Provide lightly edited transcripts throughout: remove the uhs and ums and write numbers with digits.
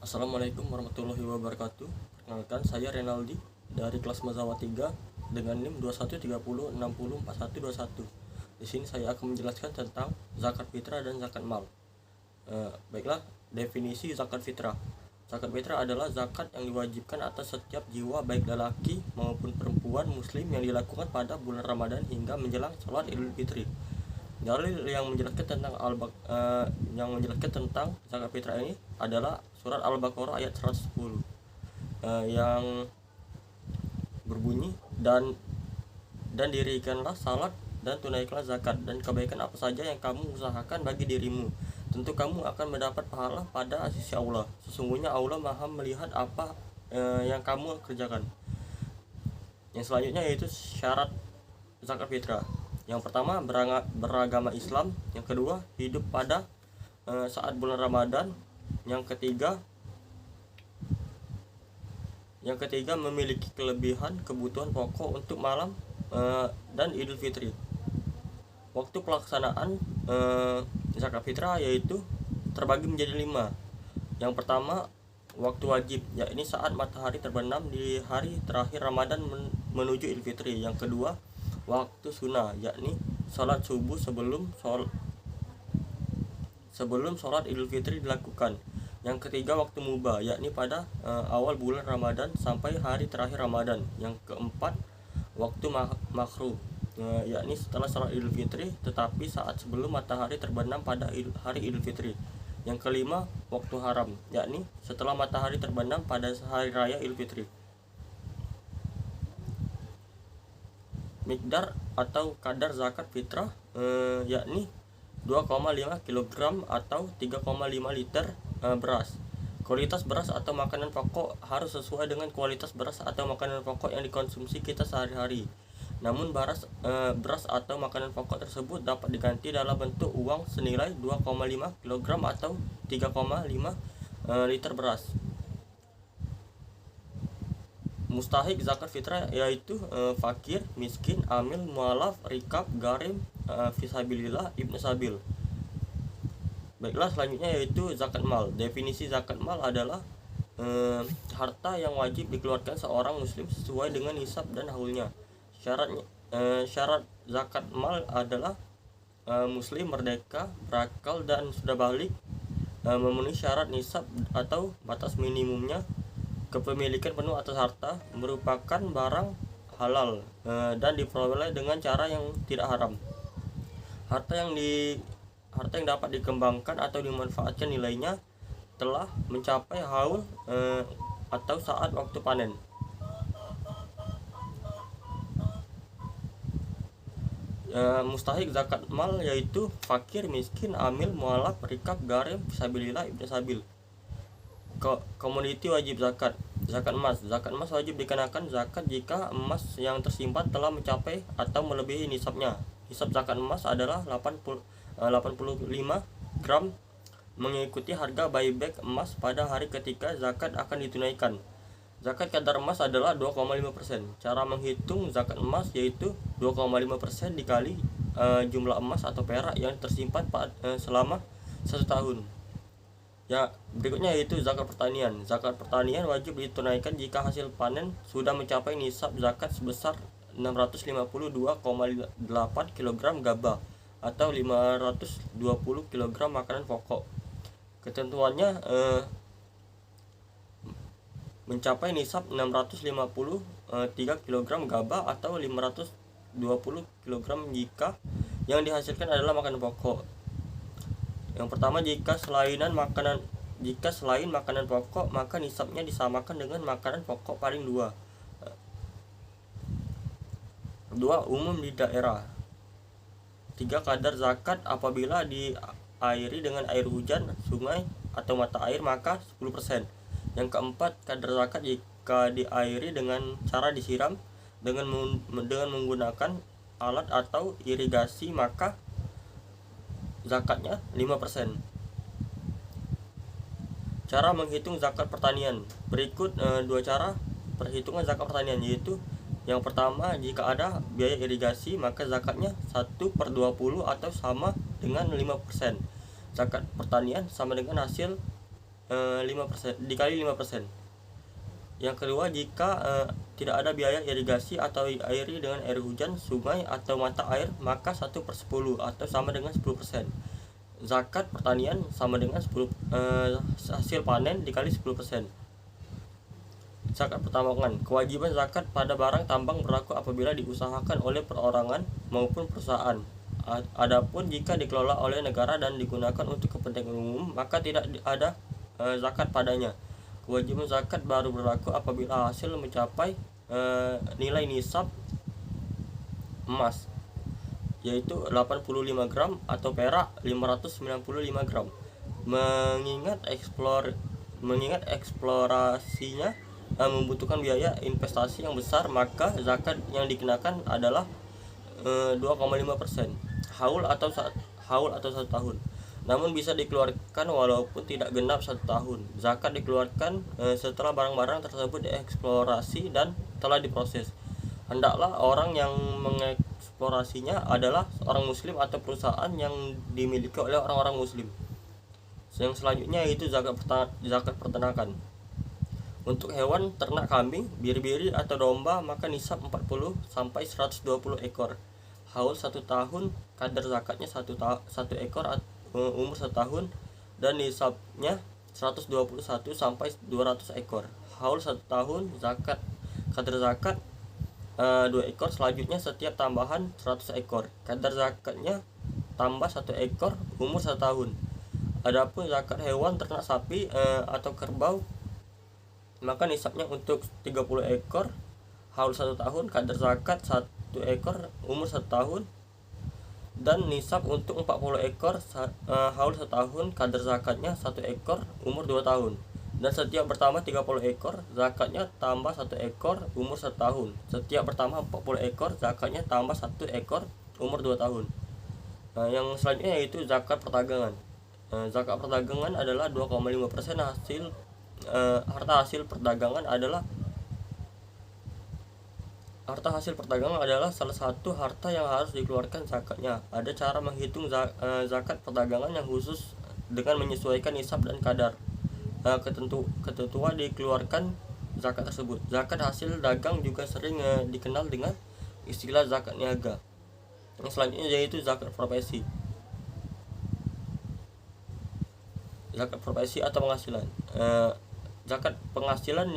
Assalamualaikum warahmatullahi wabarakatuh. Perkenalkan, saya Renaldi dari kelas Mazawa 3 dengan NIM 2130604121. Di sini saya akan menjelaskan tentang zakat fitrah dan zakat mal. Baiklah, definisi zakat fitrah. Zakat fitrah adalah zakat yang diwajibkan atas setiap jiwa baik lelaki maupun perempuan muslim yang dilakukan pada bulan Ramadan hingga menjelang sholat Idul Fitri. Dalil yang menjelaskan tentang zakat fitrah ini adalah surat Al-Baqarah ayat 110 yang berbunyi dan dirikanlah salat dan tunaikanlah zakat dan kebaikan apa saja yang kamu usahakan bagi dirimu, tentu kamu akan mendapat pahala pada sisi Allah. Sesungguhnya Allah Maha melihat apa yang kamu kerjakan. Yang selanjutnya yaitu syarat zakat fitrah. Yang pertama, beragama Islam. Yang kedua, hidup pada saat bulan Ramadan. Yang ketiga memiliki kelebihan kebutuhan pokok untuk malam dan Idul Fitri. Waktu pelaksanaan zakat fitrah yaitu terbagi menjadi 5. Yang pertama, waktu wajib, yakni saat matahari terbenam di hari terakhir Ramadan menuju Idul Fitri. Yang kedua, waktu sunnah, yakni sholat subuh sebelum sholat Idul Fitri dilakukan. Yang ketiga, waktu mubah, yakni pada awal bulan Ramadan sampai hari terakhir Ramadan. Yang keempat, waktu makruh, yakni setelah sholat Idul Fitri tetapi saat sebelum matahari terbenam pada hari Idul Fitri. Yang kelima, waktu haram, yakni setelah matahari terbenam pada hari raya Idul Fitri. Mikdar atau kadar zakat fitrah yakni 2,5 kg atau 3,5 liter beras. Kualitas beras atau makanan pokok harus sesuai dengan kualitas beras atau makanan pokok yang dikonsumsi kita sehari-hari. Namun beras atau makanan pokok tersebut dapat diganti dalam bentuk uang senilai 2,5 kg atau 3,5 liter beras. Mustahik zakat fitrah yaitu fakir, miskin, amil, mualaf, rikab, garim, fisabilillah, ibnu sabil. Baiklah, selanjutnya yaitu zakat mal. Definisi zakat mal adalah harta yang wajib dikeluarkan seorang muslim sesuai dengan nisab dan haulnya. Syarat zakat mal adalah muslim merdeka, berakal dan sudah balik, memenuhi syarat nisab atau batas minimumnya, kepemilikan penuh atas harta, merupakan barang halal dan diperoleh dengan cara yang tidak haram. Harta yang dapat dikembangkan atau dimanfaatkan nilainya telah mencapai haul atau saat waktu panen. Mustahik zakat mal yaitu fakir, miskin, amil, mualaf, rikab, garim, fisabilillah, ibnu sabil. Komoditi wajib zakat. Zakat emas wajib dikenakan zakat jika emas yang tersimpan telah mencapai atau melebihi nisabnya. Nisab zakat emas adalah 85 gram mengikuti harga buyback emas pada hari ketika zakat akan ditunaikan. Zakat kadar emas adalah 2,5%. Cara menghitung zakat emas yaitu 2,5% dikali jumlah emas atau perak yang tersimpan selama 1 tahun. Ya, berikutnya yaitu zakat pertanian. Zakat pertanian wajib ditunaikan jika hasil panen sudah mencapai nisab zakat sebesar 652,8 kg gabah atau 520 kg makanan pokok. Ketentuannya mencapai nisab 653 kg gabah atau 520 kg jika yang dihasilkan adalah makanan pokok. Yang pertama, jika selain makanan pokok, maka nisabnya disamakan dengan makanan pokok paling 2. Umum di daerah. 3, kadar zakat apabila diairi dengan air hujan, sungai atau mata air maka 10%. Yang keempat, kadar zakat jika diairi dengan cara disiram dengan menggunakan alat atau irigasi maka zakatnya 5%. Cara menghitung zakat pertanian. Berikut 2 cara perhitungan zakat pertanian, yaitu yang pertama, jika ada biaya irigasi maka zakatnya 1/20 atau sama dengan 5%. Zakat pertanian sama dengan hasil 5% dikali 5%. Yang kedua, jika tidak ada biaya irigasi atau airi dengan air hujan, sungai atau mata air, maka 1/10 atau sama dengan 10%. Zakat pertanian sama dengan 10 hasil panen dikali 10%. Zakat pertambangan. Kewajiban zakat pada barang tambang berlaku apabila diusahakan oleh perorangan maupun perusahaan. Adapun jika dikelola oleh negara dan digunakan untuk kepentingan umum, maka tidak ada zakat padanya. Kewajiban zakat baru berlaku apabila hasil mencapai nilai nisab emas, yaitu 85 gram atau perak 595 gram. Mengingat eksplorasinya membutuhkan biaya investasi yang besar, maka zakat yang dikenakan adalah 2,5% haul atau 1 tahun. Namun bisa dikeluarkan walaupun tidak genap 1 tahun. Zakat dikeluarkan setelah barang-barang tersebut dieksplorasi dan telah diproses. Hendaklah orang yang mengeksplorasinya adalah orang muslim atau perusahaan yang dimiliki oleh orang-orang muslim. Yang selanjutnya yaitu zakat peternakan. Untuk hewan ternak kambing, biri-biri atau domba, maka nisab 40 sampai 120 ekor. Haul 1 tahun, kadar zakatnya 1 ekor umur 1 tahun, dan nisabnya 121 sampai 200 ekor. Haul 1 tahun, kadar zakat 2 ekor. Selanjutnya setiap tambahan 100 ekor. Kadar zakatnya tambah 1 ekor umur 1 tahun. Adapun zakat hewan ternak sapi atau kerbau, maka nisabnya untuk 30 ekor, haul 1 tahun, kadar zakat 1 ekor umur 1 tahun, dan nisab untuk 40 ekor haul 1 tahun, kadar zakatnya 1 ekor umur 2 tahun. Dan setiap bertambah 30 ekor, zakatnya tambah 1 ekor umur 1 tahun. Setiap bertambah 40 ekor, zakatnya tambah 1 ekor umur 2 tahun. Yang selanjutnya yaitu zakat perdagangan. Zakat perdagangan adalah 2,5% hasil harta hasil perdagangan adalah salah satu harta yang harus dikeluarkan zakatnya. Ada cara menghitung zakat perdagangan yang khusus dengan menyesuaikan nisab dan kadar ketentuan dikeluarkan zakat tersebut. Zakat hasil dagang juga sering dikenal dengan istilah zakat niaga. Yang selanjutnya yaitu zakat profesi. Zakat profesi atau penghasilan. Zakat penghasilan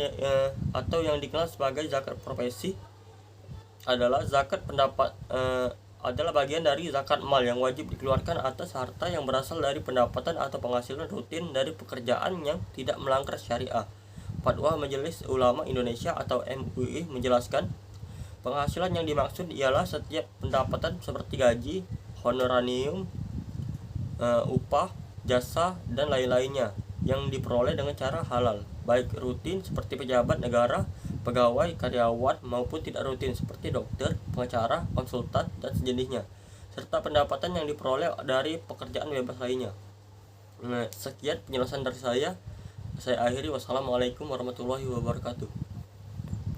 atau yang dikenal sebagai zakat profesi adalah adalah bagian dari zakat mal yang wajib dikeluarkan atas harta yang berasal dari pendapatan atau penghasilan rutin dari pekerjaan yang tidak melanggar syariah. Fatwa Majelis Ulama Indonesia atau MUI menjelaskan, penghasilan yang dimaksud ialah setiap pendapatan seperti gaji, honorarium, upah, jasa, dan lain-lainnya yang diperoleh dengan cara halal, baik rutin seperti pejabat negara, pegawai, karyawan, maupun tidak rutin seperti dokter, pengacara, konsultan, dan sejenisnya, serta pendapatan yang diperoleh dari pekerjaan bebas lainnya. Sekian penjelasan dari saya akhiri. Wassalamualaikum warahmatullahi wabarakatuh.